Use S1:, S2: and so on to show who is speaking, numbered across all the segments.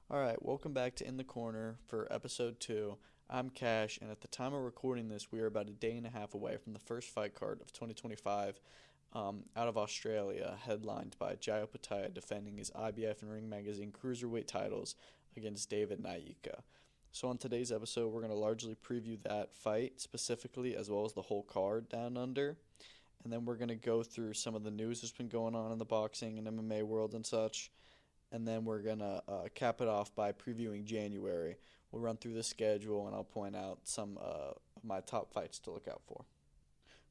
S1: All right, welcome back to In the Corner for episode 2. I'm Cash, and at the time of recording this, we are about a day and a half away from the first fight card of 2025 out of Australia, headlined by Jai Opetaia defending his IBF and Ring Magazine cruiserweight titles against David Nyika. So, on today's episode, we're going to largely preview that fight specifically, as well as the whole card down under. And then we're going to go through some of the news that's been going on in the boxing and MMA world and such, and then we're gonna cap it off by previewing January. We'll run through the schedule, and I'll point out some of my top fights to look out for.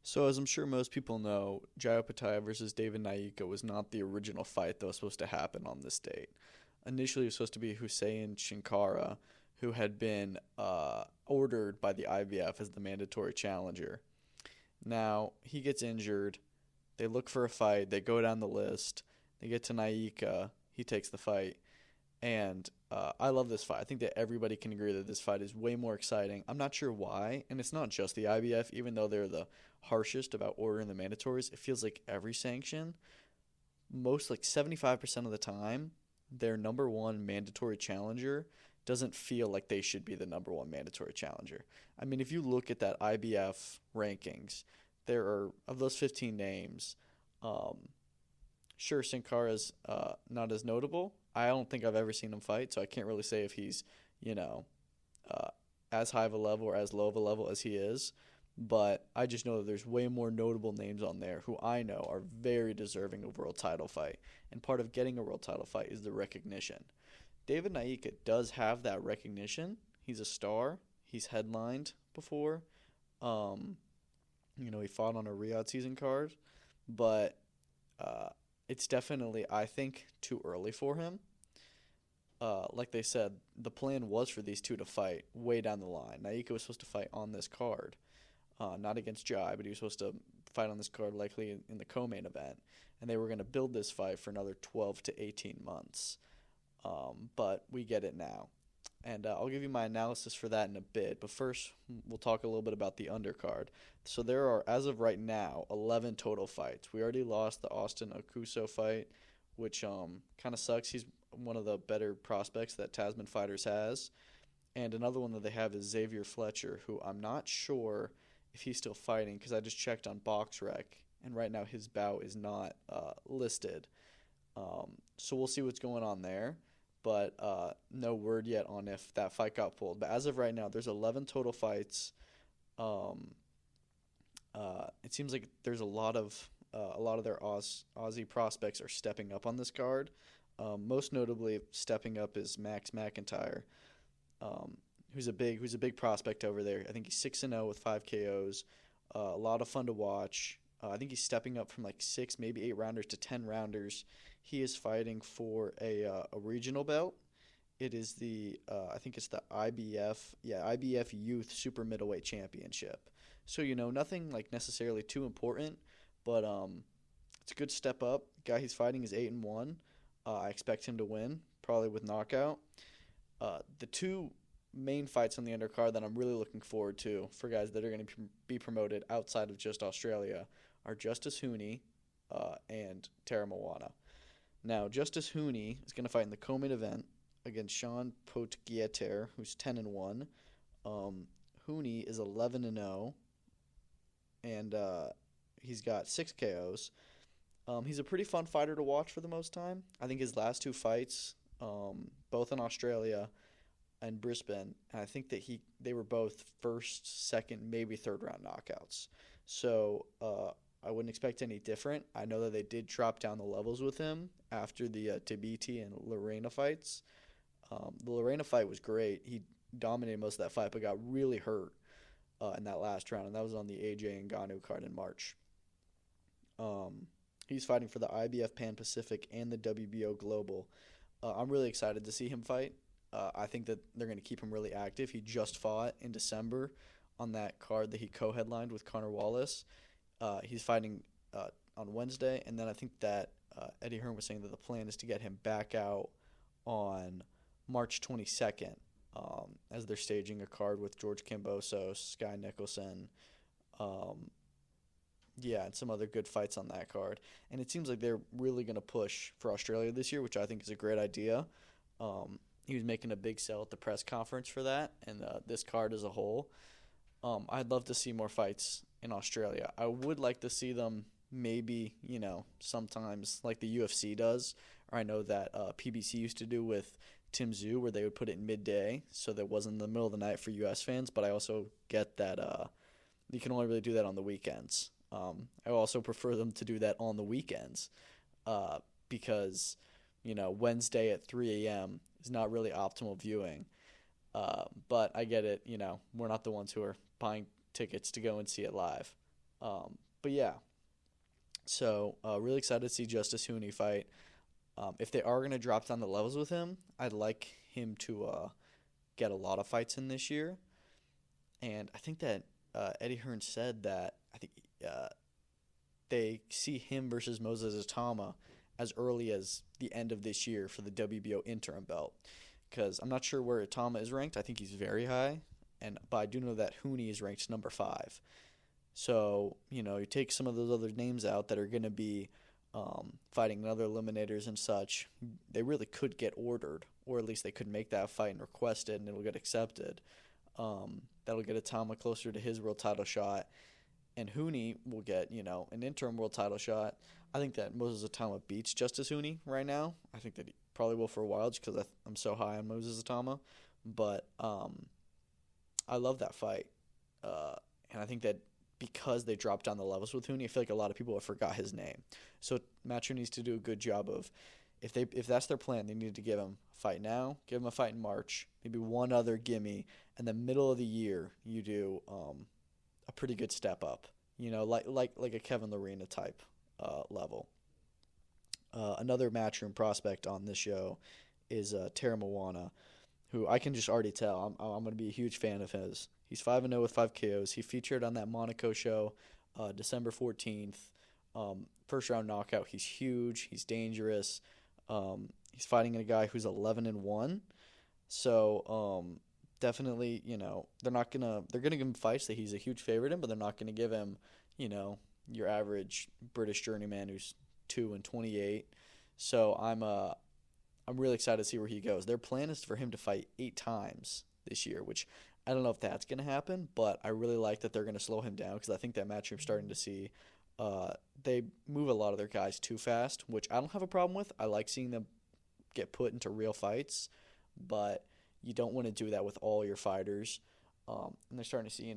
S1: So, as I'm sure most people know, Jai Opetaia versus David Nyika was not the original fight that was supposed to happen on this date. Initially, it was supposed to be Hussein Shinkara, who had been ordered by the IBF as the mandatory challenger. Now, he gets injured. They look for a fight. They go down the list. They get to Nyika. He takes the fight. And I love this fight. I think that everybody can agree that this fight is way more exciting. I'm not sure why. And it's not just the IBF, even though they're the harshest about ordering the mandatories. It feels like every sanction, most like 75% of the time, their number one mandatory challenger doesn't feel like they should be the number one mandatory challenger. I mean, if you look at that IBF rankings, there are, of those 15 names, sure, Sin Cara's not as notable. I don't think I've ever seen him fight, so I can't really say if he's, you know, uh, as high of a level or as low of a level as he is. But I just know that there's way more notable names on there who I know are very deserving of a world title fight. And part of getting a world title fight is the recognition. David Nyika does have that recognition. He's a star. He's headlined before. Um, he fought on a Riyadh season card, but uh, it's definitely, I think, too early for him. Like they said, the plan was for these two to fight way down the line. Naika was supposed to fight on this card, not against Jai, but he was supposed to fight on this card likely in the co-main event, and they were going to build this fight for another 12 to 18 months. But we get it now. And I'll give you my analysis for that in a bit. But first, we'll talk a little bit about the undercard. So there are, as of right now, 11 total fights. We already lost the Austin Akuso fight, which kind of sucks. He's one of the better prospects that Tasman Fighters has. And another one that they have is Xavier Fletcher, who I'm not sure if he's still fighting because I just checked on BoxRec, and right now his bout is not listed. So we'll see what's going on there, but no word yet on if that fight got pulled. But as of right now, there's 11 total fights. Um, it seems like there's a lot of their Aussie prospects are stepping up on this card. Most notably, stepping up is Max McIntyre, um, who's a big prospect over there. I think he's 6-0 with 5 KOs. A lot of fun to watch. I think he's stepping up from like 6, maybe 8 rounders to 10 rounders. He is fighting for a regional belt. It is I think it's the IBF Youth Super Middleweight Championship. So nothing like necessarily too important, but it's a good step up. The guy he's fighting is 8-1. I expect him to win, probably with knockout. The two main fights on the undercard that I'm really looking forward to for guys that are going to be promoted outside of just Australia are Justice Hooney and Tara Moana. Now, Justice Hooney is going to fight in the co-main event against Sean Potgieter, who's 10-1. Hooney is 11-0, and he's got 6 KOs. He's a pretty fun fighter to watch for the most time. I think his last two fights, both in Australia and Brisbane, and I think that they were both first, second, maybe third round knockouts. So I wouldn't expect any different. I know that they did drop down the levels with him after the Tabiti and Lorena fights. The Lorena fight was great. He dominated most of that fight, but got really hurt in that last round, and that was on the AJ Ngannou card in March. He's fighting for the IBF Pan Pacific and the WBO Global. I'm really excited to see him fight. I think that they're going to keep him really active. He just fought in December on that card that he co-headlined with Connor Wallace. He's fighting on Wednesday, and then I think that Eddie Hearn was saying that the plan is to get him back out on March 22nd, as they're staging a card with George Kambosos, Sky Nicholson, um, yeah, and some other good fights on that card. And it seems like they're really going to push for Australia this year, which I think is a great idea. Um, He was making a big sell at the press conference for that, and this card as a whole. I'd love to see more fights in Australia. I would like to see them maybe, sometimes like the UFC does, or I know that PBC used to do with Tim Tszyu, where they would put it in midday, so that wasn't in the middle of the night for US fans. But I also get that you can only really do that on the weekends. I also prefer them to do that on the weekends because, Wednesday at 3 a.m. is not really optimal viewing. But I get it, we're not the ones who are buying tickets to go and see it live. But yeah, so really excited to see Justice Hooney fight. If they are going to drop down the levels with him, I'd like him to get a lot of fights in this year. And I think that Eddie Hearn said that they see him versus Moses Atama as early as the end of this year for the WBO interim belt. Because I'm not sure where Atama is ranked. I think he's very high. But I do know that Hooney is ranked number 5. So, you take some of those other names out that are going to be fighting in other eliminators and such. They really could get ordered, or at least they could make that fight and request it, and it'll get accepted. That'll get Atama closer to his world title shot. And Hooney will get, an interim world title shot. I think that Moses Atama beats Justice Hooney right now. I think that he probably will for a while just because I'm so high on Moses Atama. But I love that fight. And I think that because they dropped down the levels with Hooney, I feel like a lot of people have forgot his name. So Matcher needs to do a good job of, if that's their plan, they need to give him a fight now, give him a fight in March, maybe one other gimme, and the middle of the year you do a pretty good step up, like a Kevin Lorena type level. Another Matchroom prospect on this show is Tara Moana, who I can just already tell I'm going to be a huge fan of his. He's 5-0 with 5 KOs. He featured on that Monaco show December 14th. First round knockout. He's huge. He's dangerous. He's fighting a guy who's 11-1. So definitely, they're gonna give him fights that he's a huge favorite in, but they're not gonna give him, your average British journeyman who's 2-28. So I'm really excited to see where he goes. Their plan is for him to fight 8 times this year, which I don't know if that's going to happen, but I really like that they're going to slow him down because I think that Matchroom's starting to see they move a lot of their guys too fast, which I don't have a problem with. I like seeing them get put into real fights, but you don't want to do that with all your fighters. And they're starting to see,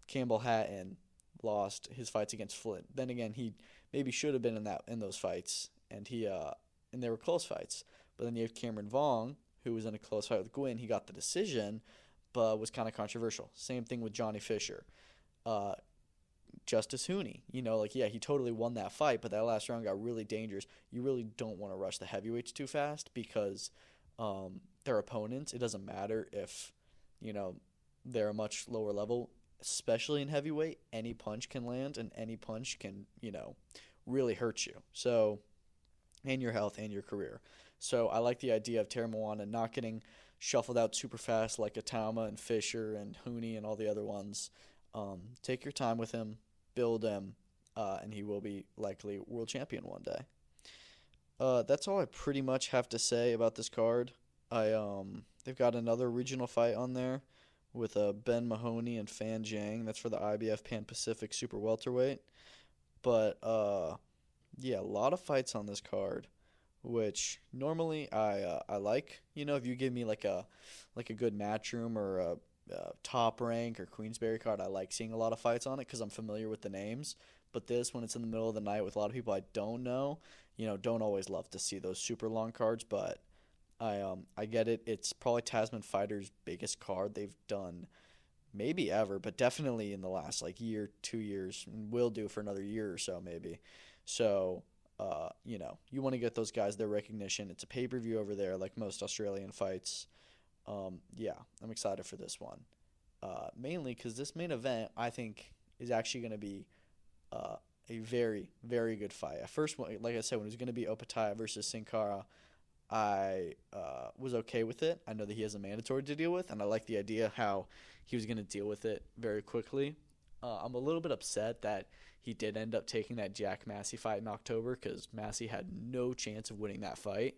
S1: Campbell Hatton lost his fights against Flint. Then again, he maybe should have been in those fights, and they were close fights. But then you have Cameron Vaughn, who was in a close fight with Gwynn. He got the decision, but was kind of controversial. Same thing with Johnny Fisher. Justice Hooney, he totally won that fight, but that last round got really dangerous. You really don't want to rush the heavyweights too fast because their opponents, it doesn't matter if, they're a much lower level, especially in heavyweight. Any punch can land, and any punch can, really hurt you. So, and your health and your career. So I like the idea of Tara Moana not getting shuffled out super fast like Atama and Fisher and Hooney and all the other ones. Take your time with him, build him, and he will be likely world champion one day. That's all I pretty much have to say about this card. They've got another regional fight on there with Ben Mahoney and Fan Jiang. That's for the IBF Pan Pacific Super Welterweight. But a lot of fights on this card, which normally I like. If you give me like a good Matchroom or a Top Rank or Queensberry card, I like seeing a lot of fights on it because I'm familiar with the names. But this, when it's in the middle of the night with a lot of people I don't know, don't always love to see those super long cards. But I get it. It's probably Tasman Fighter's biggest card they've done, maybe ever, but definitely in the last year, 2 years, and will do for another year or so maybe. So, you want to get those guys their recognition. It's a pay-per-view over there, like most Australian fights. I'm excited for this one. Mainly because this main event, I think, is actually going to be a very, very good fight. At first, like I said, when it was going to be Opetaia versus Sin Cara, I was okay with it. I know that he has a mandatory to deal with, and I like the idea how he was going to deal with it very quickly. I'm a little bit upset that he did end up taking that Jack Massey fight in October because Massey had no chance of winning that fight.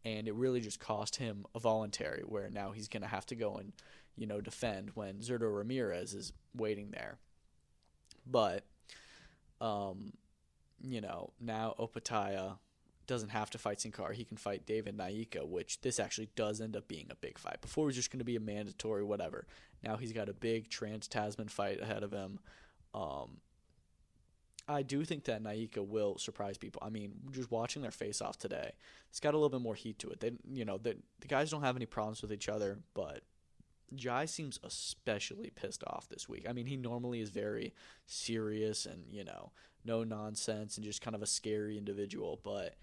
S1: and it really just cost him a voluntary where now he's going to have to go and, defend when Zurdo Ramirez is waiting there. But, now Opetaia doesn't have to fight Sin Cara. He can fight David Nyika, which this actually does end up being a big fight. Before it was just going to be a mandatory whatever. Now he's got a big trans-Tasman fight ahead of him. I do think that Nyika will surprise people. I mean, just watching their face-off today, it's got a little bit more heat to it. The guys don't have any problems with each other, but Jai seems especially pissed off this week. I mean, he normally is very serious and, no nonsense and just kind of a scary individual. But,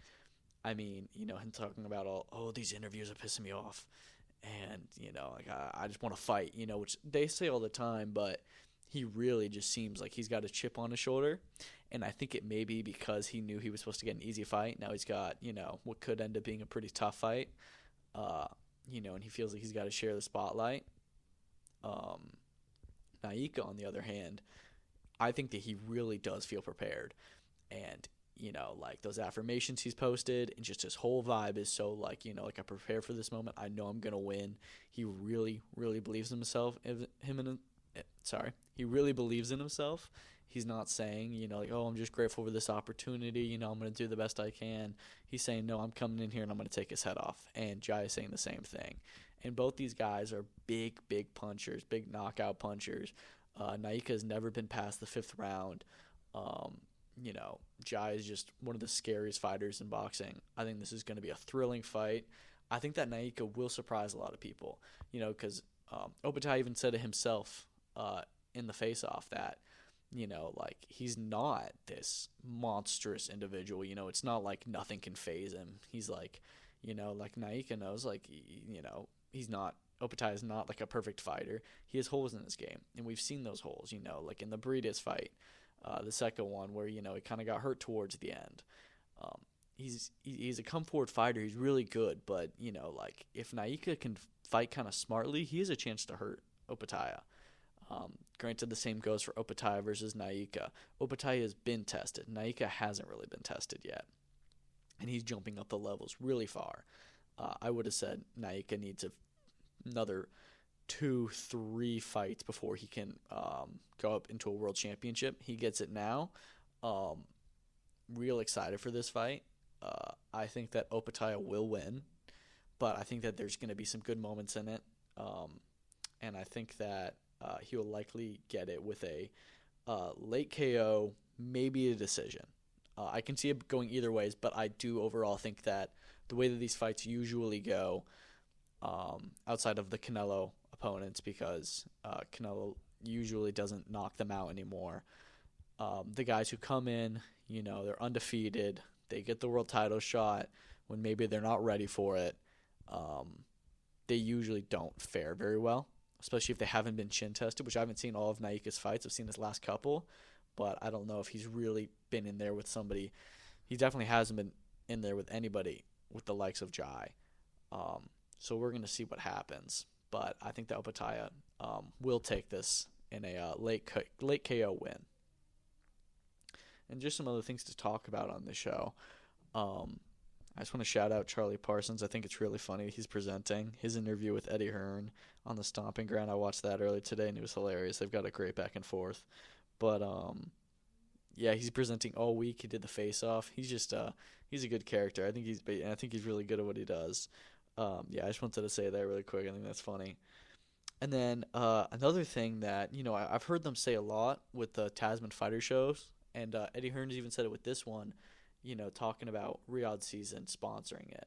S1: I mean, him talking about these interviews are pissing me off. And, I just want to fight, which they say all the time, but he really just seems like he's got a chip on his shoulder. And I think it may be because he knew he was supposed to get an easy fight. Now he's got, what could end up being a pretty tough fight. And he feels like he's got to share the spotlight. Nyika, on the other hand, I think that he really does feel prepared. And, those affirmations he's posted and just his whole vibe is so I prepare for this moment. I know I'm going to win. He really, really believes in himself. He really believes in himself. He's not saying, I'm just grateful for this opportunity. I'm going to do the best I can. He's saying, no, I'm coming in here and I'm going to take his head off. And Jai is saying the same thing. And both these guys are big, big punchers, big knockout punchers. Nyika has never been past the 5th round. Jai is just one of the scariest fighters in boxing. I think this is going to be a thrilling fight. I think that Nyika will surprise a lot of people, because Opetaia even said it himself in the face-off that, he's not this monstrous individual. It's not like nothing can faze him. He's like, like Nyika knows, he's not, Opetaia is not like a perfect fighter. He has holes in his game, and we've seen those holes, like in the Brides fight, the second one where, he kind of got hurt towards the end. He's a come-forward fighter. He's really good, but, if Nyika can fight kind of smartly, he has a chance to hurt Opetaia. Granted, the same goes for Opetaia versus Nyika. Opetaia has been tested. Nyika hasn't really been tested yet, and he's jumping up the levels really far. I would have said Nyika needs another 2-3 fights before he can go up into a world championship. He gets it now. Real excited for this fight. I think that Opetaia will win, but I think that there's going to be some good moments in it, and I think that he will likely get it with a late KO, maybe a decision. I can see it going either ways, but I do overall think that the way that these fights usually go, outside of the Canelo opponents, because Canelo usually doesn't knock them out anymore, the guys who come in, they're undefeated, they get the world title shot when maybe they're not ready for it, they usually don't fare very well, especially if they haven't been chin tested, which I haven't seen all of Nyika's fights. I've seen his last couple, but I don't know if he's really been in there with somebody. He definitely hasn't been in there with anybody with the likes of Jai. So we're going to see what happens. But I think that Opetaia will take this in a late KO win. And just some other things to talk about on the show. I just want to shout out Charlie Parsons. I think it's really funny. He's presenting his interview with Eddie Hearn on the Stomping Ground. I watched that earlier today, and it was hilarious. They've got a great back and forth. But, yeah, he's presenting all week. He did the face-off. He's just he's a good character. I think he's really good at what he does. Yeah, I just wanted to say that really quick. I think that's funny. And then another thing that, I've heard them say a lot with the Tasman fighter shows, and Eddie Hearn's even said it with this one, talking about Riyadh Season sponsoring it.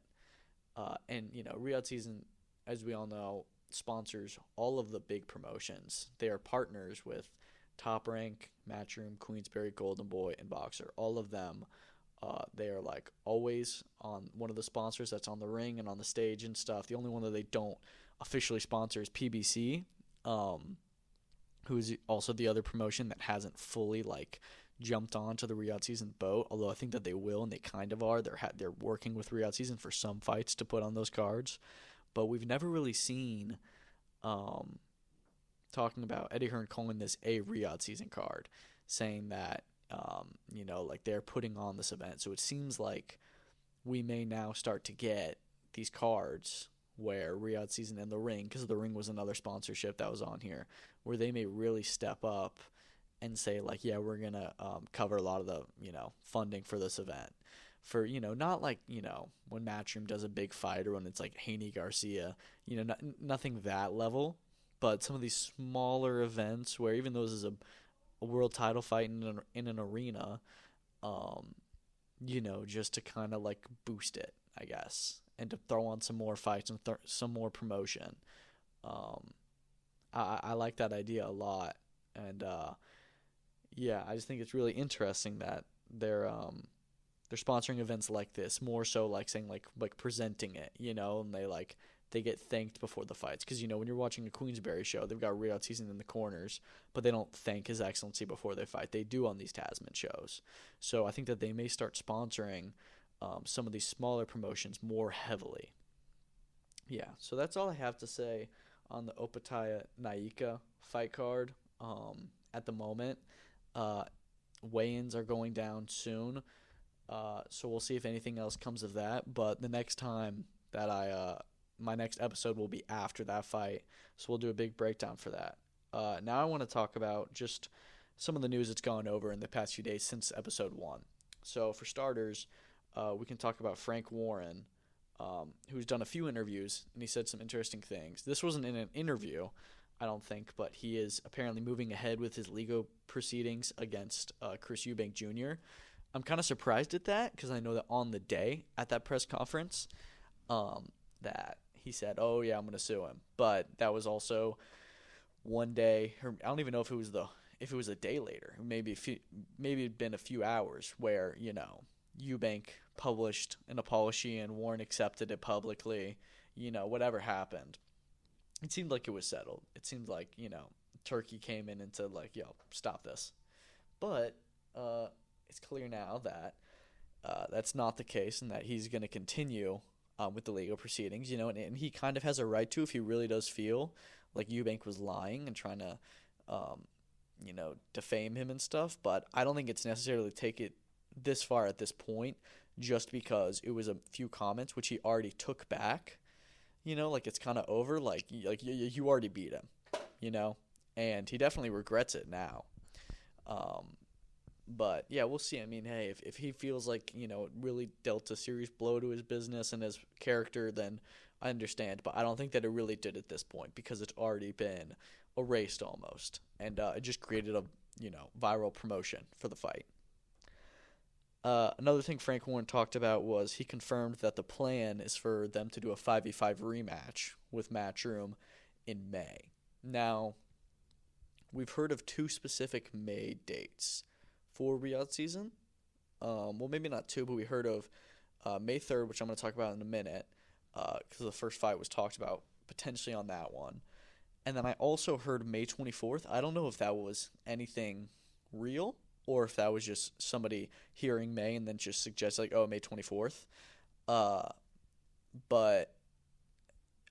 S1: And, Riyadh Season, as we all know, sponsors all of the big promotions. They are partners with Top Rank, Matchroom, Queensberry, Golden Boy, and Boxer. All of them, they are always on one of the sponsors that's on the ring and on the stage and stuff. The only one that they don't officially sponsor is PBC, who is also the other promotion that hasn't fully jumped onto the Riyadh Season boat, although I think that they will, and they kind of are. They're working with Riyadh Season for some fights to put on those cards, but we've never really seen talking about Eddie Hearn calling this a Riyadh Season card, saying that they're putting on this event. So it seems like we may now start to get these cards where Riyadh Season and the Ring, because the Ring was another sponsorship that was on here, where they may really step up and say like, yeah, we're gonna cover a lot of the funding for this event. For not like when Matchroom does a big fight or when it's like Haney Garcia, nothing that level, but some of these smaller events where even though this is a world title fight in an arena, just to kind of like boost it, I guess, and to throw on some more fights and some more promotion. I like that idea a lot, and I just think it's really interesting that they're sponsoring events like this, more so like saying like presenting it, and they get thanked before the fights, because when you're watching a Queensberry show, they've got Riyadh Season in the corners, but they don't thank His Excellency before they fight. They do on these Tasman shows, so I think that they may start sponsoring some of these smaller promotions more heavily. Yeah, so that's all I have to say on the Opetaia Nyika fight card at the moment. Weigh-ins are going down soon. So we'll see if anything else comes of that. But the next time that my next episode will be after that fight. So we'll do a big breakdown for that. Now I want to talk about just some of the news that's gone over in the past few days since episode 1. So for starters, we can talk about Frank Warren, who's done a few interviews, and he said some interesting things. This wasn't in an interview, I don't think, but he is apparently moving ahead with his legal proceedings against Chris Eubank Jr. I'm kind of surprised at that, because I know that on the day at that press conference that he said, oh, yeah, I'm going to sue him. But that was also one day, or I don't even know if it was a day later, maybe it'd been a few hours where, Eubank published an apology and Warren accepted it publicly, whatever happened. It seemed like it was settled. It seemed like, Turkey came in and said, like, yo, stop this. But it's clear now that that's not the case, and that he's going to continue with the legal proceedings, and he kind of has a right to if he really does feel like Eubank was lying and trying to, defame him and stuff. But I don't think it's necessarily take it this far at this point, just because it was a few comments which he already took back. It's kind of over. Like you already beat him, and he definitely regrets it now. But yeah, we'll see. I mean, hey, if he feels like, it really dealt a serious blow to his business and his character, then I understand. But I don't think that it really did at this point, because it's already been erased almost. And it just created a, viral promotion for the fight. Another thing Frank Warren talked about was he confirmed that the plan is for them to do a 5v5 rematch with Matchroom in May. Now, we've heard of 2 specific May dates for Riyadh Season. Well, maybe not 2, but we heard of May 3rd, which I'm going to talk about in a minute, because the first fight was talked about potentially on that one. And then I also heard May 24th. I don't know if that was anything real, or if that was just somebody hearing May and then just suggest like, oh, May 24th. But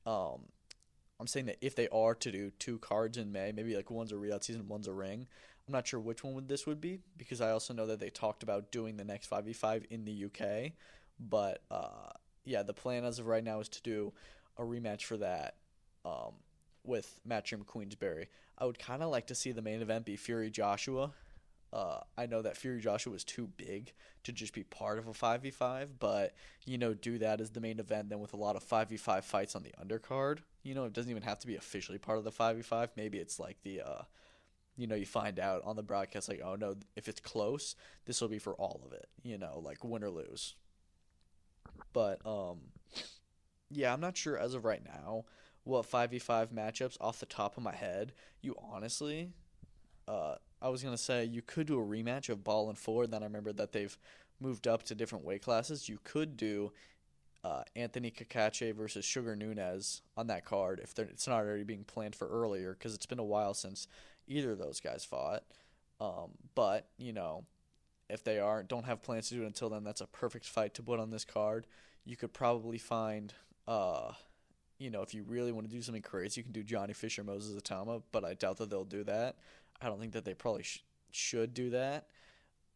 S1: I'm saying that if they are to do 2 cards in May, maybe like one's a Riyadh Season, one's a Ring, I'm not sure which one this would be, because I also know that they talked about doing the next 5v5 in the UK. But the plan as of right now is to do a rematch for that with Matchroom Queensberry. I would kind of like to see the main event be Fury Joshua. I know that Fury Joshua was too big to just be part of a 5v5, but, do that as the main event, then with a lot of 5v5 fights on the undercard. It doesn't even have to be officially part of the 5v5. Maybe it's like the, you find out on the broadcast, like, oh, no, if it's close, this will be for all of it, like win or lose. But, I'm not sure as of right now what 5v5 matchups off the top of my head. You honestly... I was going to say you could do a rematch of Ball and Ford. Then I remember that they've moved up to different weight classes. You could do Anthony Cacace versus Sugar Nunez on that card if it's not already being planned for earlier, because it's been a while since either of those guys fought. But, if they don't have plans to do it until then, that's a perfect fight to put on this card. You could probably find, if you really want to do something crazy, you can do Johnny Fisher, Moses Atama, but I doubt that they'll do that. I don't think that they probably should do that.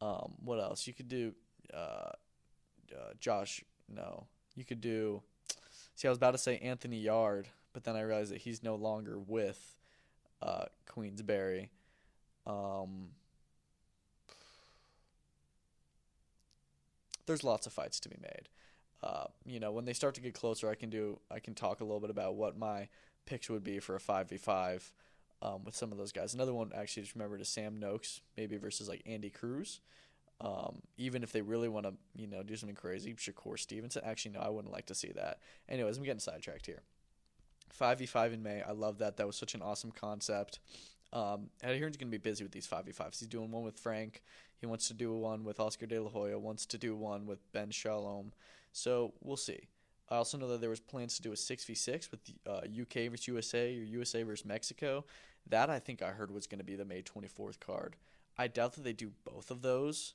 S1: What else? You could do You could do See, I was about to say Anthony Yard, but then I realized that he's no longer with Queensberry. Um, there's lots of fights to be made. When they start to get closer, I can talk a little bit about what my picks would be for a 5v5 with some of those guys. Another one, actually, just remembered is Sam Noakes, maybe versus like Andy Cruz. Even if they really want to, do something crazy, Shakur Stevenson. Actually, no, I wouldn't like to see that. Anyways, I'm getting sidetracked here. 5v5 in May. I love that. That was such an awesome concept. Eddie Hearn's going to be busy with these 5v5s. He's doing one with Frank. He wants to do one with Oscar De La Hoya. Wants to do one with Ben Shalom. So we'll see. I also know that there was plans to do a 6v6 with UK versus USA or USA versus Mexico. That I think I heard was going to be the May 24th card. I doubt that they do both of those,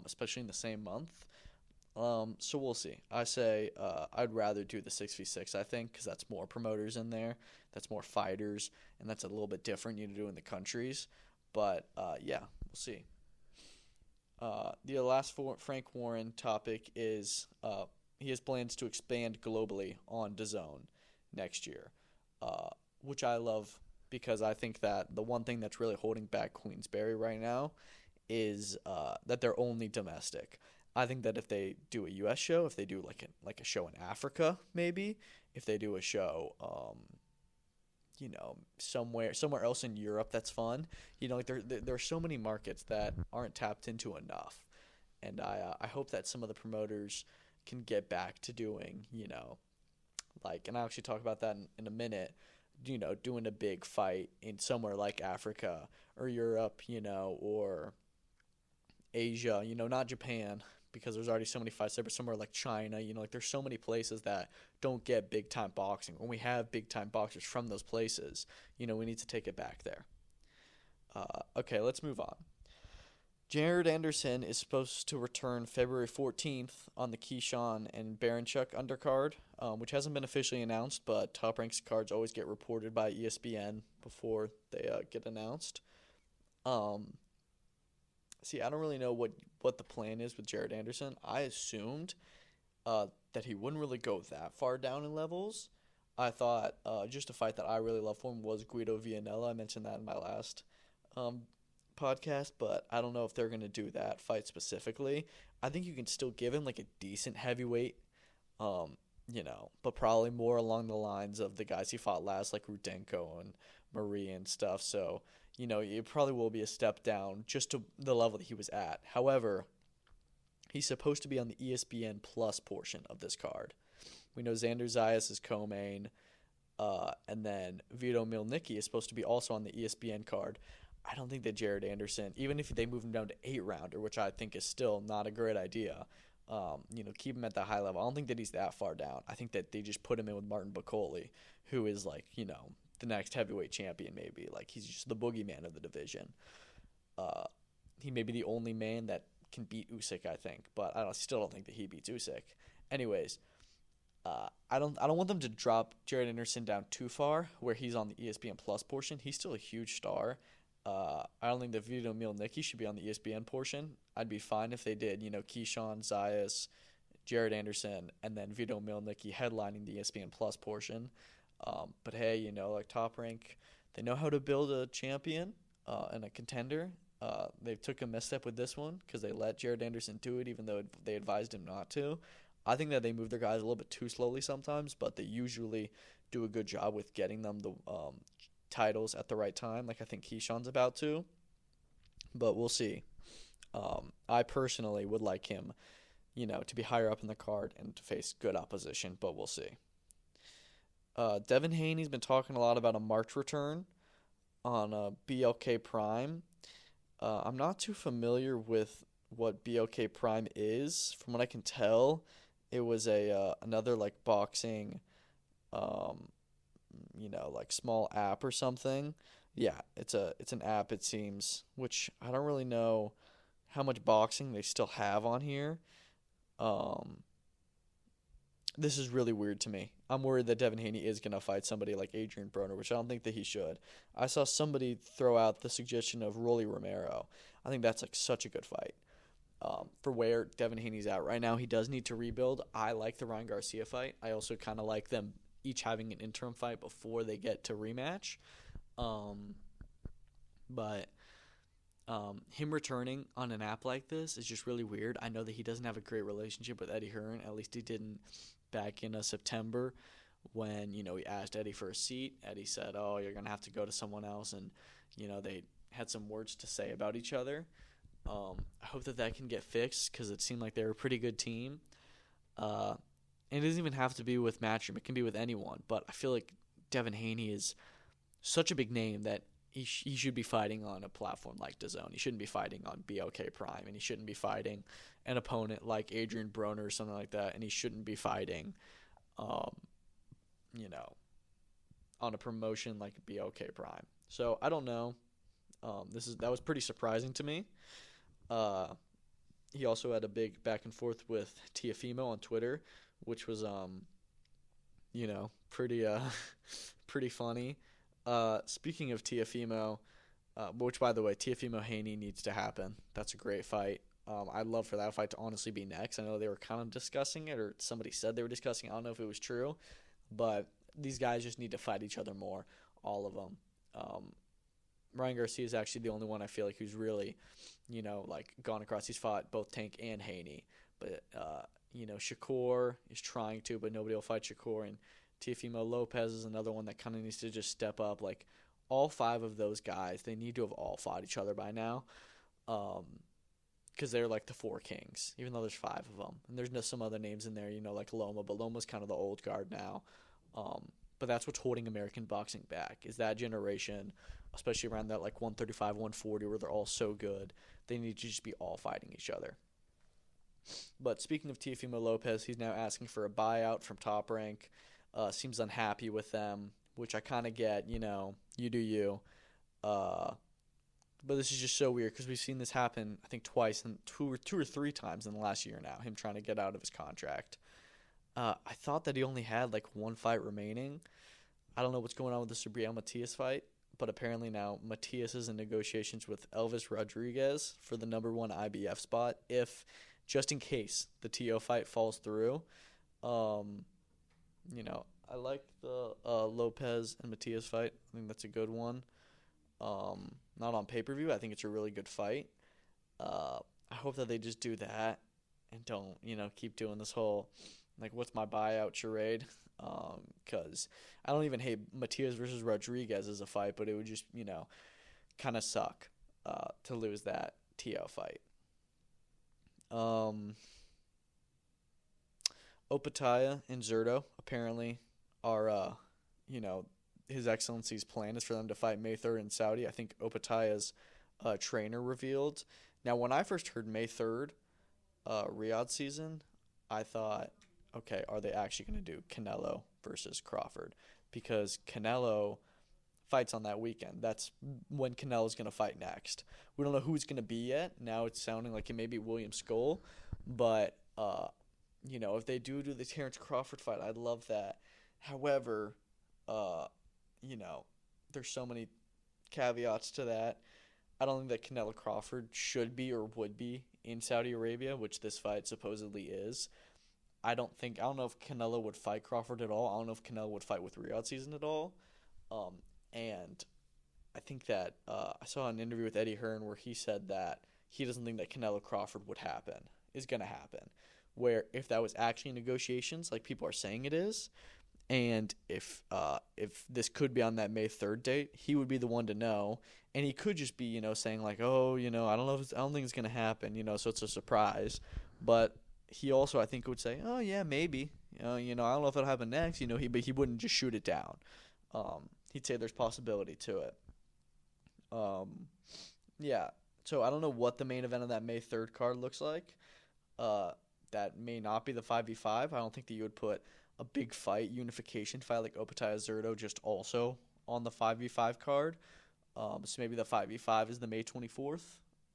S1: especially in the same month. So we'll see. I say I'd rather do the 6v6, I think, because that's more promoters in there. That's more fighters, and that's a little bit different you do in the countries. But, yeah, we'll see. The last Frank Warren topic is he has plans to expand globally on DAZN next year, which I love because I think that the one thing that's really holding back Queensberry right now is that they're only domestic. I think that if they do a U.S. show, if they do like a show in Africa, maybe, if they do a show, somewhere else in Europe, that's fun. There are so many markets that aren't tapped into enough, and I hope that some of the promoters can get back to doing, and I'll actually talk about that in a minute. Doing a big fight in somewhere like Africa or Europe, or Asia, not Japan, because there's already so many fights there, but somewhere like China, there's so many places that don't get big-time boxing. When we have big-time boxers from those places, we need to take it back there. Okay, let's move on. Jared Anderson is supposed to return February 14th on the Keyshawn and Baranchuk undercard, which hasn't been officially announced, but Top Rank's cards always get reported by ESPN before they get announced. See, I don't really know what the plan is with Jared Anderson. I assumed that he wouldn't really go that far down in levels. I thought just a fight that I really love for him was Guido Vianella. I mentioned that in my last podcast, but I don't know if they're going to do that fight specifically. I think you can still give him like a decent heavyweight, but probably more along the lines of the guys he fought last, like Rudenko and Marie and stuff. So, it probably will be a step down just to the level that he was at. However, he's supposed to be on the ESPN Plus portion of this card. We know Xander Zayas is co-main, and then Vito Milnicki is supposed to be also on the ESPN card. I don't think that Jared Anderson, even if they move him down to 8-rounder, which I think is still not a great idea, keep him at the high level. I don't think that he's that far down. I think that they just put him in with Martin Bacoli, who is the next heavyweight champion maybe. He's just the boogeyman of the division. He may be the only man that can beat Usyk, I think, but I still don't think that he beats Usyk. Anyways, I don't want them to drop Jared Anderson down too far where he's on the ESPN Plus portion. He's still a huge star. I don't think that Vito Milnicki should be on the ESPN portion. I'd be fine if they did, Keyshawn, Zayas, Jared Anderson, and then Vito Milnicki headlining the ESPN Plus portion. But hey, Top Rank, they know how to build a champion and a contender. They took a misstep with this one because they let Jared Anderson do it even though they advised him not to. I think that they move their guys a little bit too slowly sometimes, but they usually do a good job with getting them the titles at the right time, like I think Keyshawn's about to. But we'll see. I personally would like him, to be higher up in the card and to face good opposition, but we'll see. Devin Haney's been talking a lot about a March return on BLK Prime. I'm not too familiar with what BLK Prime is. From what I can tell, it was another boxing, small app or something. Yeah, it's an app, it seems, which I don't really know how much boxing they still have on here. This is really weird to me. I'm worried that Devin Haney is going to fight somebody like Adrian Broner, which I don't think that he should. I saw somebody throw out the suggestion of Rolly Romero. I think that's such a good fight. for where Devin Haney's at right now, he does need to rebuild. I like the Ryan Garcia fight. I also kind of like them each having an interim fight before they get to rematch. But him returning on an app like this is just really weird. I know that he doesn't have a great relationship with Eddie Hearn. At least he didn't back in September when, he asked Eddie for a seat. Eddie said, oh, you're going to have to go to someone else. And, they had some words to say about each other. I hope that can get fixed because it seemed like they were a pretty good team. And it doesn't even have to be with Matchroom. It can be with anyone. But I feel like Devin Haney is such a big name that he should be fighting on a platform like DAZN. He shouldn't be fighting on BLK Prime, and he shouldn't be fighting an opponent like Adrian Broner or something like that, and he shouldn't be fighting, on a promotion like BLK Prime. So I don't know. That was pretty surprising to me. He also had a big back and forth with Tiafimo on Twitter, which was pretty funny. Speaking of Tiafimo, which by the way, Tiafimo Haney needs to happen. That's a great fight. I'd love for that fight to honestly be next. I know they were kind of discussing it, or somebody said they were discussing it. I don't know if it was true, but these guys just need to fight each other more, all of them. Ryan Garcia is actually the only one I feel like who's really, gone across. He's fought both Tank and Haney, but Shakur is trying to, but nobody will fight Shakur, and Teofimo Lopez is another one that kind of needs to just step up. Like, all 5 of those guys, they need to have all fought each other by now, because they're like the 4 kings, even though there's 5 of them. And there's some other names in there, like Loma, but Loma's kind of the old guard now. But that's what's holding American boxing back, is that generation, especially around that like 135, 140, where they're all so good. They need to just be all fighting each other. But speaking of Teofimo Lopez, he's now asking for a buyout from Top Rank. Seems unhappy with them, which I kind of get, you do you. But this is just so weird because we've seen this happen, I think, twice, and two or three times in the last year now, him trying to get out of his contract. I thought that he only had like 1 fight remaining. I don't know what's going on with the Subriel Matias fight, but apparently now Matias is in negotiations with Elvis Rodriguez for the number 1 IBF spot, just in case the TO fight falls through. I like the Lopez and Matias fight. I think that's a good one. Not on pay-per-view. I think it's a really good fight. I hope that they just do that and don't, keep doing this whole, what's my buyout charade? Because I don't even hate Matias versus Rodriguez as a fight, but it would just, kind of suck to lose that TO fight. Opetaia and Zurdo apparently are, His Excellency's plan is for them to fight May 3rd in Saudi. I think Opetaia's trainer revealed. Now, when I first heard May 3rd, Riyadh season, I thought, okay, are they actually going to do Canelo versus Crawford? Because Canelo fights on that weekend. That's when Canelo's going to fight next. We don't know who it's going to be yet. Now it's sounding like it may be William Skoll. But, if they do the Terrence Crawford fight, I'd love that. However, there's so many caveats to that. I don't think that Canelo Crawford should be or would be in Saudi Arabia, which this fight supposedly is. I don't know if Canelo would fight Crawford at all. I don't know if Canelo would fight with Riyadh season at all. And I think that I saw an interview with Eddie Hearn where he said that he doesn't think that Canelo Crawford is going to happen. Where if that was actually negotiations, like people are saying it is, and if this could be on that May 3rd date, he would be the one to know. And he could just be, saying like, oh, I don't think it's going to happen, so it's a surprise. But he also, I think, would say, oh, yeah, maybe. I don't know if it'll happen next, but he wouldn't just shoot it down. He'd say there's possibility to it. Yeah. So I don't know what the main event of that May 3rd card looks like. That may not be the 5v5. I don't think that you would put a big fight, unification fight like Opetaia Zurdo just also on the 5v5 card. So maybe the 5v5 is the May 24th.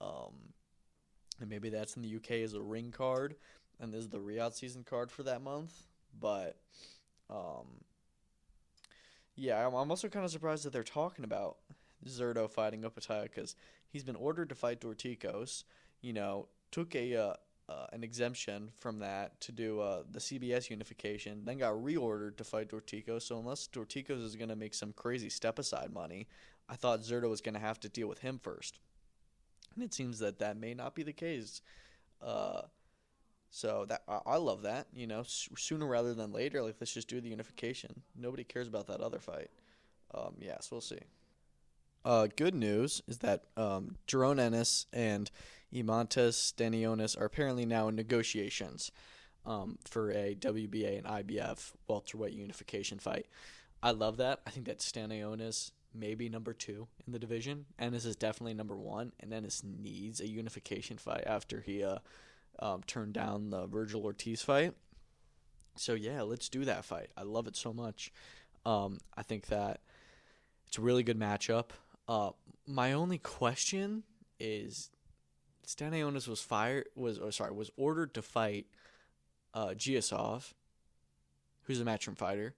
S1: And maybe that's in the UK as a ring card. And this is the Riyadh season card for that month. But, yeah, I'm also kind of surprised that they're talking about Zurdo fighting Opetaia because he's been ordered to fight Dorticos. took an exemption from that to do the CBS unification, then got reordered to fight Dorticos. So unless Dorticos is going to make some crazy step aside money, I thought Zerto was going to have to deal with him first. And it seems that that may not be the case. Uh, so that I love that. Sooner rather than later. Like, let's just do the unification. Nobody cares about that other fight. Yeah, so we'll see. Good news is that Jerome Ennis and Imantas Stanionis are apparently now in negotiations for a WBA and IBF welterweight unification fight. I love that. I think that Stanionis may be number 2 in the division. Ennis is definitely number 1, and Ennis needs a unification fight after he turned down the Virgil Ortiz fight. So yeah, let's do that fight. I love it so much. I think that it's a really good matchup. My only question is Stanionis was ordered to fight Giasov, who's a matchroom fighter.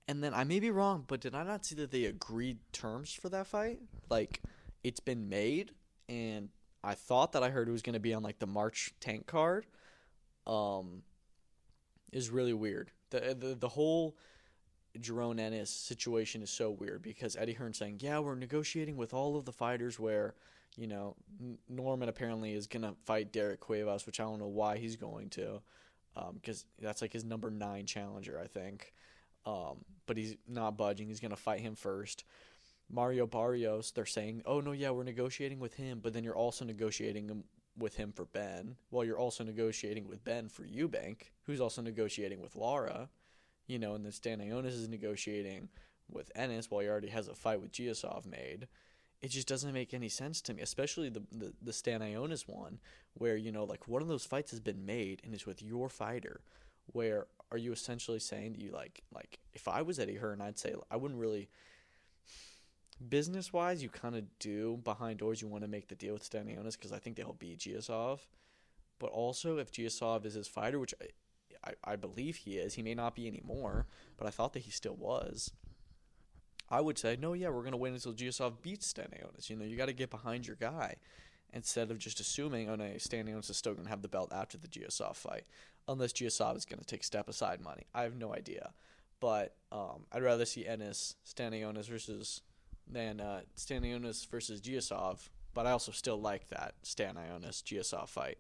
S1: And then I may be wrong, but did I not see that they agreed terms for that fight? Like, it's been made, and I thought that I heard it was going to be on like the March tank card. Is really weird. The whole Jerome Ennis situation is so weird because Eddie Hearn saying, yeah, we're negotiating with all of the fighters where, Norman apparently is going to fight Derek Cuevas, which I don't know why he's going to, because that's like his number 9 challenger, I think. But he's not budging. He's going to fight him first. Mario Barrios, they're saying, oh, no, yeah, we're negotiating with him, but then you're also negotiating with him for Ben, while you're also negotiating with Ben for Eubank, who's also negotiating with Lara. And then Stanionis is negotiating with Ennis while he already has a fight with Giasov made. It just doesn't make any sense to me, especially the Stanionis one, where, like, one of those fights has been made and is with your fighter, where are you essentially saying that you, like if I was Eddie Hearn, I'd say I wouldn't really, business-wise, you kind of do, behind doors, you want to make the deal with Stanionis because I think they'll beat Giasov. But also, if Giasov is his fighter, which I believe he is. He may not be anymore, but I thought that he still was. I would say, no, yeah, we're going to wait until Giasov beats Stanionis. You got to get behind your guy instead of just assuming, oh, no, Stanionis is still going to have the belt after the Giasov fight, unless Giasov is going to take step-aside money. I have no idea. But I'd rather see Stanionis versus Giasov, but I also still like that Stanionis-Giasov fight.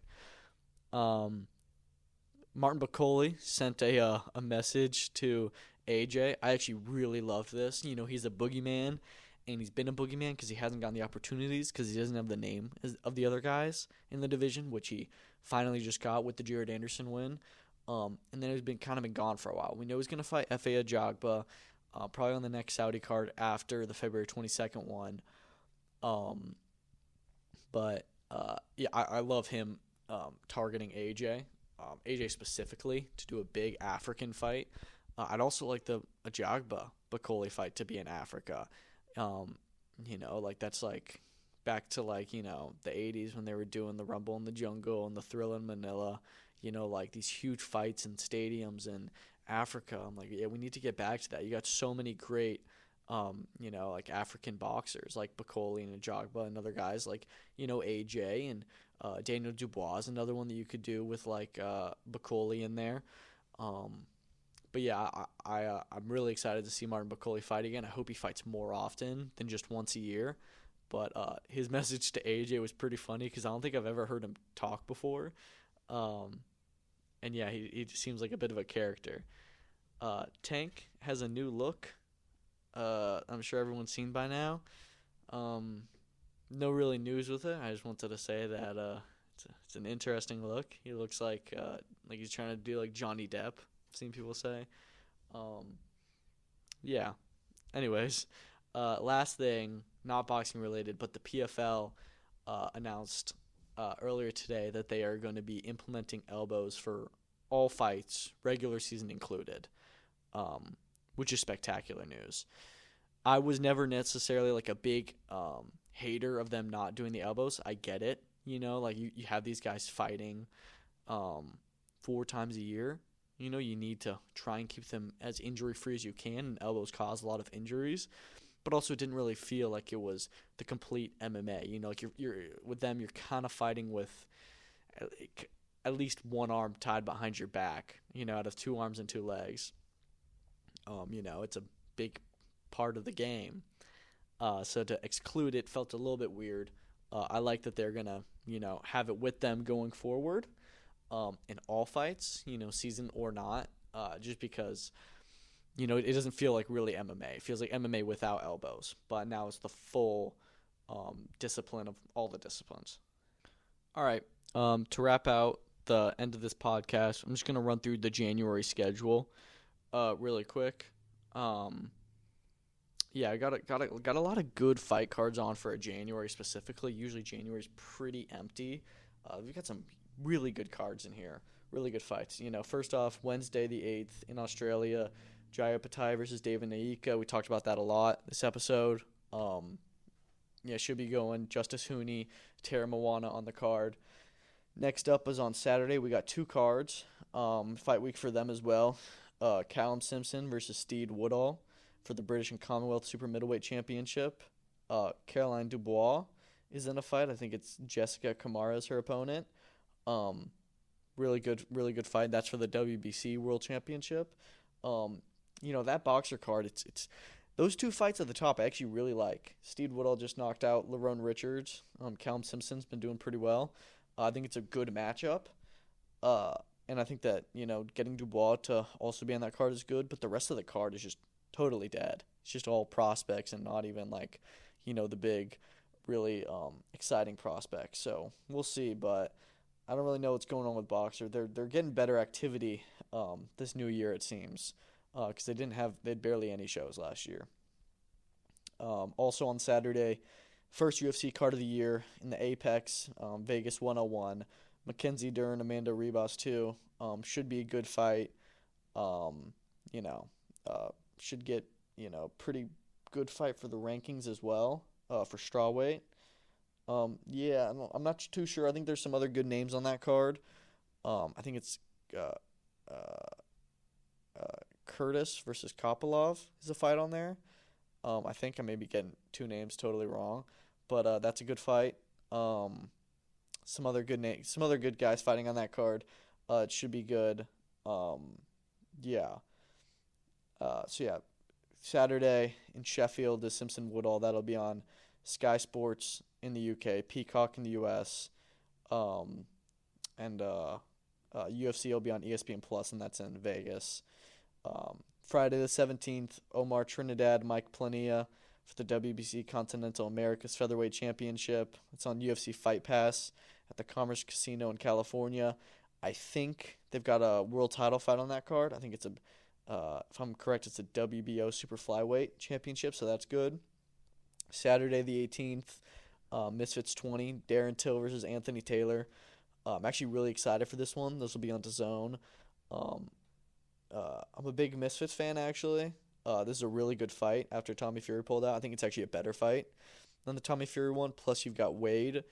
S1: Martin Bacoli sent a message to AJ. I actually really loved this. He's a boogeyman, and he's been a boogeyman because he hasn't gotten the opportunities because he doesn't have the name of the other guys in the division, which he finally just got with the Jared Anderson win. And then he's been gone for a while. We know he's going to fight F.A. Ajagba, probably on the next Saudi card after the February 22nd one. I love him targeting AJ. AJ specifically to do a big African fight. I'd also like the Ajagba Bacoli fight to be in Africa. That's like back to the 80s when they were doing the Rumble in the Jungle and the Thrill in Manila. Like these huge fights in stadiums in Africa. I'm like, yeah, we need to get back to that. You got so many great, like African boxers like Bacoli and Ajagba and other guys like, AJ and Daniel Dubois is another one that you could do with Bacoli in there. But yeah, I'm really excited to see Martin Bacoli fight again. I hope he fights more often than just once a year. But his message to AJ was pretty funny because I don't think I've ever heard him talk before. And yeah, he seems like a bit of a character. Tank has a new look. I'm sure everyone's seen by now. No really news with it. I just wanted to say that it's an interesting look. He looks like he's trying to do like Johnny Depp. I've seen people say. Yeah. Anyways, last thing, not boxing related, but the PFL announced earlier today that they are going to be implementing elbows for all fights, regular season included, which is spectacular news. I was never necessarily like a big hater of them not doing the elbows. I get it. You have these guys fighting 4 times a year. You need to try and keep them as injury-free as you can, and elbows cause a lot of injuries. But also it didn't really feel like it was the complete MMA. Like you're with them, you're kind of fighting with at least one arm tied behind your back, out of two arms and two legs. It's a big part of the game. So to exclude it felt a little bit weird. I like that they're going to, have it with them going forward in all fights, season or not, just because, it doesn't feel like really MMA. It feels like MMA without elbows, but now it's the full discipline of all the disciplines. All right, to wrap out the end of this podcast, I'm just going to run through the January schedule really quick. I got a lot of good fight cards on for a January specifically. Usually January's pretty empty. We've got some really good cards in here, really good fights. First off, Wednesday the 8th in Australia, Jai Opetaia versus David Nyika. We talked about that a lot this episode. Should be going Justice Hooney, Tara Moana on the card. Next up is on Saturday. We got two cards. Fight week for them as well. Callum Simpson versus Steed Woodall for the British and Commonwealth Super Middleweight Championship. Caroline Dubois is in a fight. I think it's Jessica Kamara is her opponent. Really good fight. That's for the WBC World Championship. That boxer card, it's those two fights at the top I actually really like. Steed Woodall just knocked out Lerone Richards. Callum Simpson's been doing pretty well. I think it's a good matchup. And I think that, getting Dubois to also be on that card is good, but the rest of the card is just totally dead. It's just all prospects and not even the big, really exciting prospects. So we'll see, but I don't really know what's going on with Boxer. They're getting better activity this new year, it seems, because they had barely any shows last year. Also on Saturday, first UFC card of the year in the Apex, Vegas 101. Mackenzie Dern, Amanda Ribas 2. Should be a good fight. Should get, pretty good fight for the rankings as well, for strawweight. I'm not too sure. I think there's some other good names on that card. I think it's Curtis versus Kopilov is a fight on there. I think I may be getting two names totally wrong, but that's a good fight. Some other good guys fighting on that card. It should be good. Saturday in Sheffield, the Simpson Woodall. That'll be on Sky Sports in the UK, Peacock in the US, and UFC will be on ESPN Plus, and that's in Vegas. Friday the 17th, Omar Trinidad, Mike Plania for the WBC Continental Americas Featherweight Championship. It's on UFC Fight Pass at the Commerce Casino in California. I think they've got a world title fight on that card. I think it's if I'm correct, it's a WBO Super Flyweight Championship, so that's good. Saturday the 18th, Misfits 20, Darren Till versus Anthony Taylor. I'm actually really excited for this one. This will be on DAZN. I'm a big Misfits fan, actually. This is a really good fight after Tommy Fury pulled out. I think it's actually a better fight than the Tommy Fury one. Plus, you've got Wade,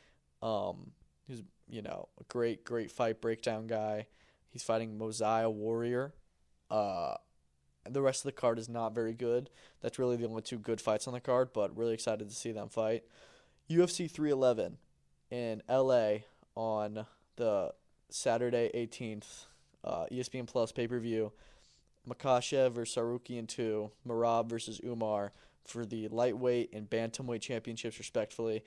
S1: who's, a great fight breakdown guy. He's fighting Mosiah Warrior. The rest of the card is not very good. That's really the only two good fights on the card, but really excited to see them fight. UFC 311 in LA on the Saturday 18th, ESPN Plus pay-per-view. Makhachev versus Sarukian 2, Merab versus Umar for the lightweight and bantamweight championships, respectively.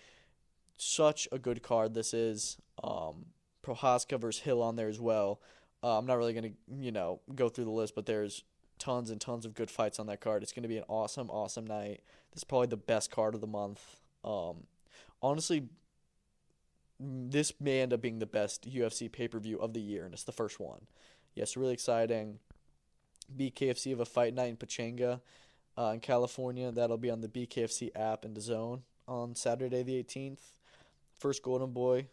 S1: Such a good card this is. Prohaska versus Hill on there as well. I'm not really going to, go through the list, but there's tons and tons of good fights on that card. It's going to be an awesome night. This is probably the best card of the month. Honestly, this may end up being the best UFC pay-per-view of the year, and it's the first one. Yes, really exciting. BKFC have a fight night in Pachanga in California. That'll be on the BKFC app and DAZN on Saturday the 18th. First Golden Boy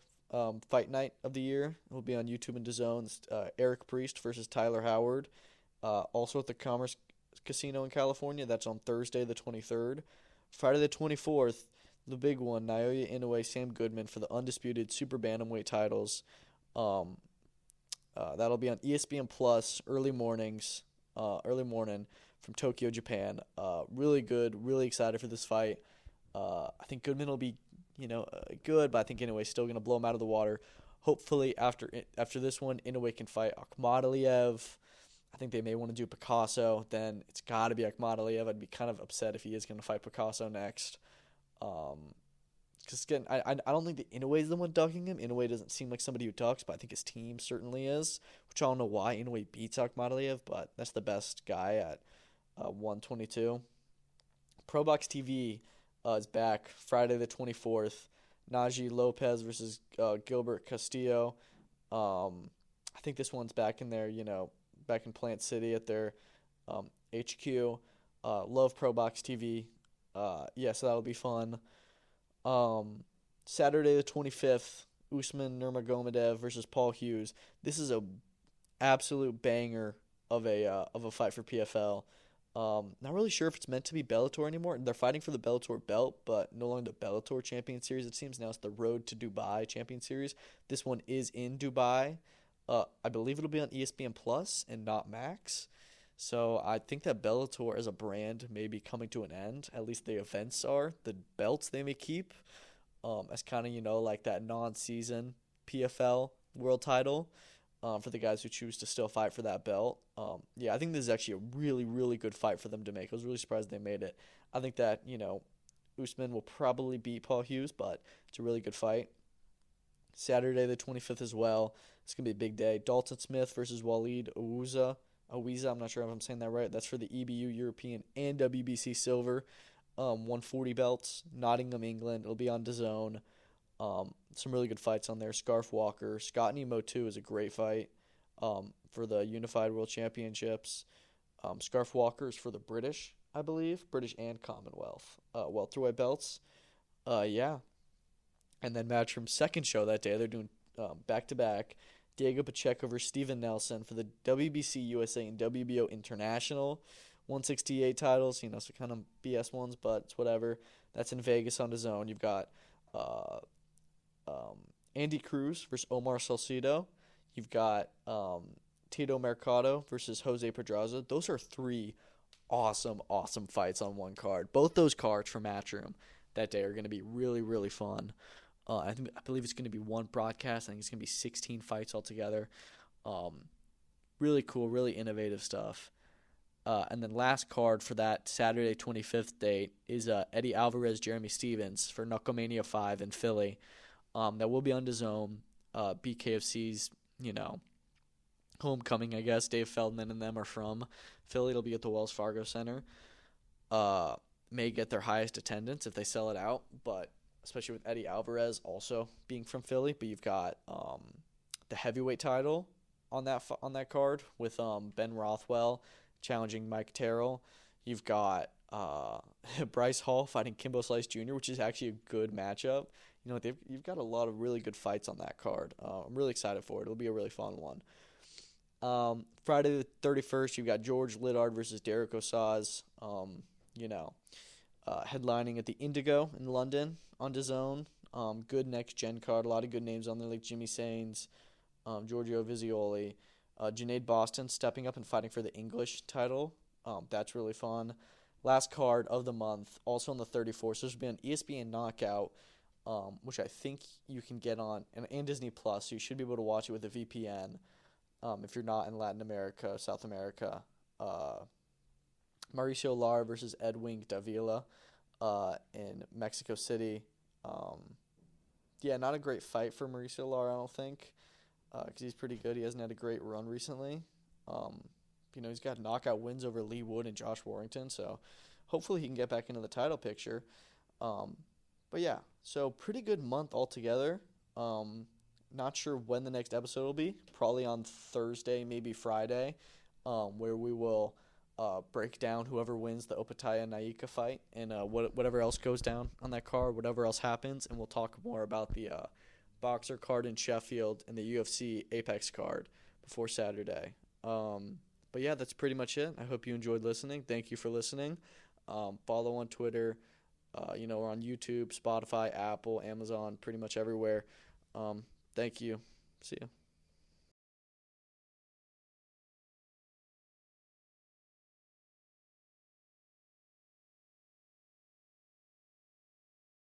S1: fight night of the year will be on YouTube and DAZN. Eric Priest versus Tyler Howard. Also at the Commerce Casino in California. That's on Thursday the 23rd. Friday the 24th, the big one, Naoya Inoue, Sam Goodman for the undisputed super bantamweight titles. That'll be on ESPN Plus early morning from Tokyo, Japan. Really good, really excited for this fight. I think Goodman will be, good, but I think Inoue still going to blow him out of the water. Hopefully, after this one, Inoue can fight Akhmadaliev. I think they may want to do Picasso. Then it's got to be Akhmadaliev. I'd be kind of upset if he is going to fight Picasso next. Because again, I don't think that Inoue is the one ducking him. Inoue doesn't seem like somebody who ducks, but I think his team certainly is. Which I don't know why Inoue beats Akhmadaliev, but that's the best guy at 122. Pro Box TV is back Friday the 24th. Najee Lopez versus Gilbert Castillo. I think this one's back in there, back in Plant City at their HQ. Love Pro Box TV. So that'll be fun. Saturday the 25th, Usman Nurmagomedov versus Paul Hughes. This is a absolute banger of a fight for PFL. Not really sure if it's meant to be Bellator anymore. They're fighting for the Bellator belt, but no longer the Bellator Champion Series, it seems. Now it's the Road to Dubai Champion Series. This one is in Dubai. I believe it'll be on ESPN Plus and not Max. So I think that Bellator as a brand may be coming to an end. At least the events are. The belts they may keep as kind of, like that non-season PFL world title. For the guys who choose to still fight for that belt. I think this is actually a really, really good fight for them to make. I was really surprised they made it. I think that, Usman will probably beat Paul Hughes, but it's a really good fight. Saturday the 25th as well. It's going to be a big day. Dalton Smith versus Waleed Awiza, I'm not sure if I'm saying that right. That's for the EBU European and WBC Silver 140 belts. Nottingham, England. It'll be on DAZN. Some really good fights on there. Scarf Walker. Scott Nemo 2 is a great fight for the Unified World Championships. Scarf Walker is for the British, I believe. British and Commonwealth welterweight belts. And then Matchroom's second show that day, they're doing back-to-back. Diego Pacheco versus Steven Nelson for the WBC USA and WBO International 168 titles. So kind of BS ones, but it's whatever. That's in Vegas on DAZN. You've got Andy Cruz versus Omar Salcido. You've got Tito Mercado versus Jose Pedraza. Those are three awesome fights on one card. Both those cards for Matchroom that day are going to be really, really fun. I believe it's going to be one broadcast. I think it's going to be 16 fights altogether. Really cool, really innovative stuff. And then last card for that Saturday 25th date is Eddie Alvarez, Jeremy Stevens for Knucklemania 5 in Philly. That will be on DAZN. BKFC's, homecoming, I guess. Dave Feldman and them are from Philly. It'll be at the Wells Fargo Center. May get their highest attendance if they sell it out, but especially with Eddie Alvarez also being from Philly. But you've got the heavyweight title on that card with Ben Rothwell challenging Mike Terrell. You've got Bryce Hall fighting Kimbo Slice Jr., which is actually a good matchup. You've got a lot of really good fights on that card. I'm really excited for it. It'll be a really fun one. Friday the 31st, you've got George Liddard versus Derek Osaz. Headlining at the Indigo in London on DAZN. Good next-gen card. A lot of good names on there like Jimmy Sains, Giorgio Vizioli. Junaid Boston stepping up and fighting for the English title. That's really fun. Last card of the month, also on the 34th. So this will be an ESPN Knockout, which I think you can get on, and Disney Plus, so you should be able to watch it with a VPN if you're not in Latin America, South America. Mauricio Lara versus Edwin Davila in Mexico City. Not a great fight for Mauricio Lara, I don't think, because he's pretty good. He hasn't had a great run recently. He's got knockout wins over Lee Wood and Josh Warrington, so hopefully he can get back into the title picture. So pretty good month altogether. Not sure when the next episode will be. Probably on Thursday, maybe Friday, where we will break down whoever wins the Opetaia Nyika fight and whatever else goes down on that card, whatever else happens, and we'll talk more about the Boxer card in Sheffield and the UFC Apex card before Saturday. That's pretty much it. I hope you enjoyed listening. Thank you for listening. Follow on Twitter. We're on YouTube, Spotify, Apple, Amazon, pretty much everywhere. Thank you. See you.